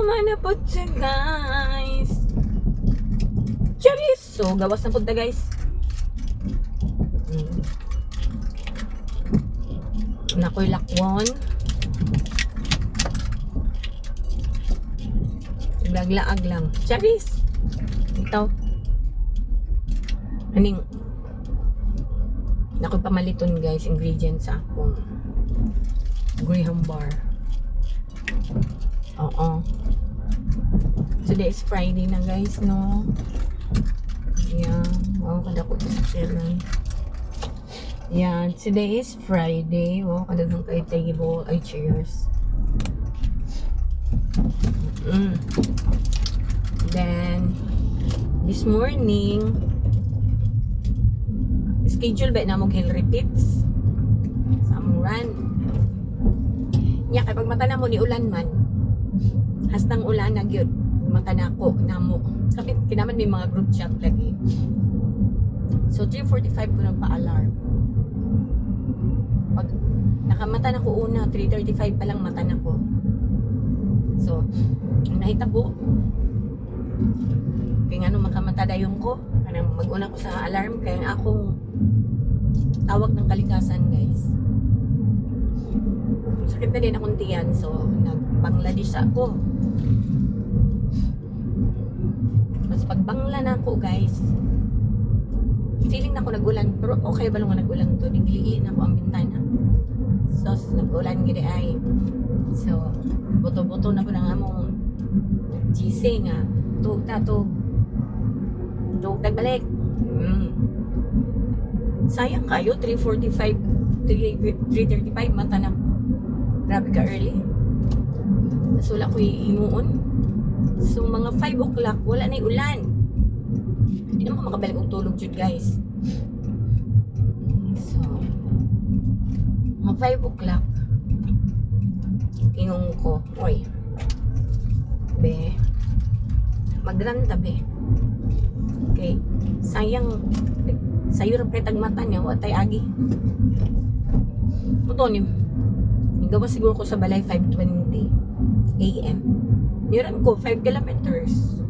na po siya, guys. Charis! So, gawas na po ta, guys. Nakoy lakwon. Laglaag lang. Charis! Ito. Aning nakoy pamaliton, guys, ingredients sa akong graham bar. Oo. Today is Friday na, guys, no? Yeah. Wow, kada ko sa siran. Yeah, today is Friday. Wow, kadagang kay table. Ay, cheers. Then, this morning, schedule ba na mong hill repeats? Sa among run. Nya, kay pag mata na mo ni ulan man, hastang ulan na gyud mata na ko namo kapit kinaman may mga group chat lagi. So 3:45 ko nagpa-alarm. Pag nakamata na ko una 3:35 pa lang mata na ko. So nahitabo kaya nga nung makamata dayon ko kanang mag-una ko sa alarm kaya akong tawag ng kalikasan, guys. Sakit na din akong tiyan, so nag-Bangladesh ako. Mas pag Bangla na ako, guys, feeling na ako nag-ulan, pero okay ba nung nag-ulan to? Diglili na ako ang bintana. So, nag-ulan gini ay. So, buto-buto na po ng among GC nga. Tug nagbalik. Sayang kayo, 3:45, 3:35 mata na. Grabe ka early. So, wala ko himuon. So, mga 5 o'clock, wala na yung ulan. Hindi naman makabalik ang tulog dyan, guys. So, mga 5 o'clock, ingong ko, oy, be, magranta, be. Okay, sayang, sayo rin pretag mata niya, watay agi. Ito niyo, gawa siguro ko sa balay 5:20 AM. Niran ko 5 kilometers.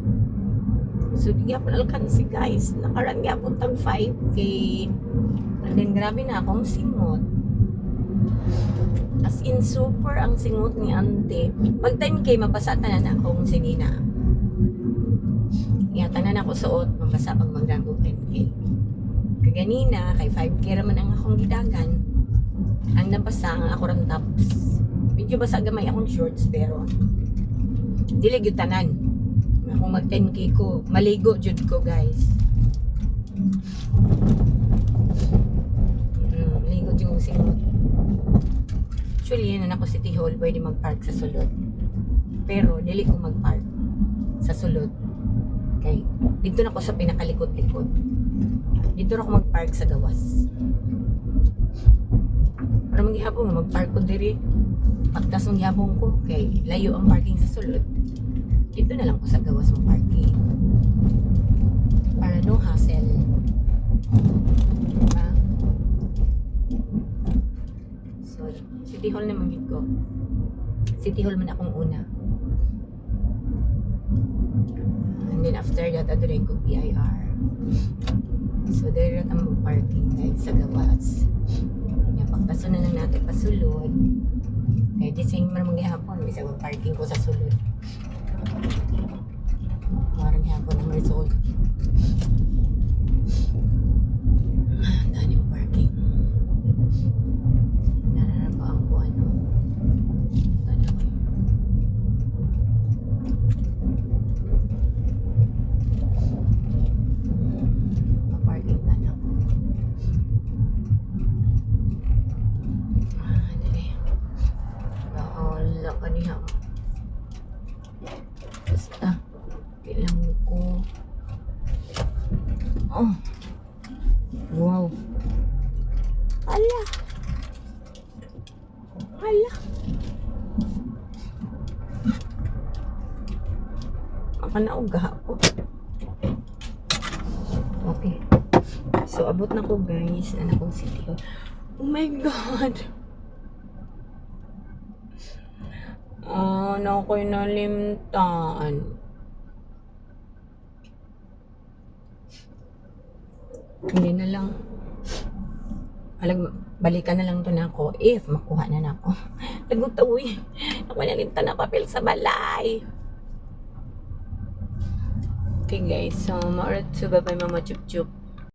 So di gyapon alkansi, guys. Nakaran gyapon tag 5K. And then grabe na akong singot. As in super ang singot ni ante. Pag 10K mabasa tanan akong sinina. Ya tanan ako suot mabasa pag magdago 10K. Kaganina kay 5K raman ang akong gidagan. Ang nabasa ang ako ram tops. Medyo basa gamay akong shorts pero dili gyud tanan. Kung mag 10K ko, maligo jud ko, guys. Maligo jud ko singot. Actually, yan na ako City Hall, pwede mag-park sa sulod. Pero dili ko mag-park sa sulod. Okay. Dito na ako sa pinakalikod-likod. Dito na ako mag-park sa gawas. Para maghihapon nga mag-park ko diri. Pagtas ng gihapon ko, okay, layo ang parking sa sulod. Dito na lang ko sa gawas ng parking. Para no hassle. Diba? So, City Hall naman gid ko. City Hall man akong una. And then after that, aduray ko BIR. So, there ang parking, guys, sa gawas. Pagkaso na lang natin pasulod. Kaya di sa inyo maramang gihapon, bisa mag-parking ko sa sulod. Marang gihapon ang result. Dahil yung parking. Nananabaan ko ano. Dahil ko yun. Pa-parking na ako. Wala ka niya. Basta bilang ko. Oh. Wow. Hala. Hala. Makanaog ako. Okay. So abot na ko, guys. Anak kong City Hall. Oh my God. na ako'y nalimtan. Hindi na lang. Balikan na lang to na ako if makuha na ako. Nagutawi. Ako nalimtan na papel sa balay. Okay guys, so maarat sa babay mama chup chup.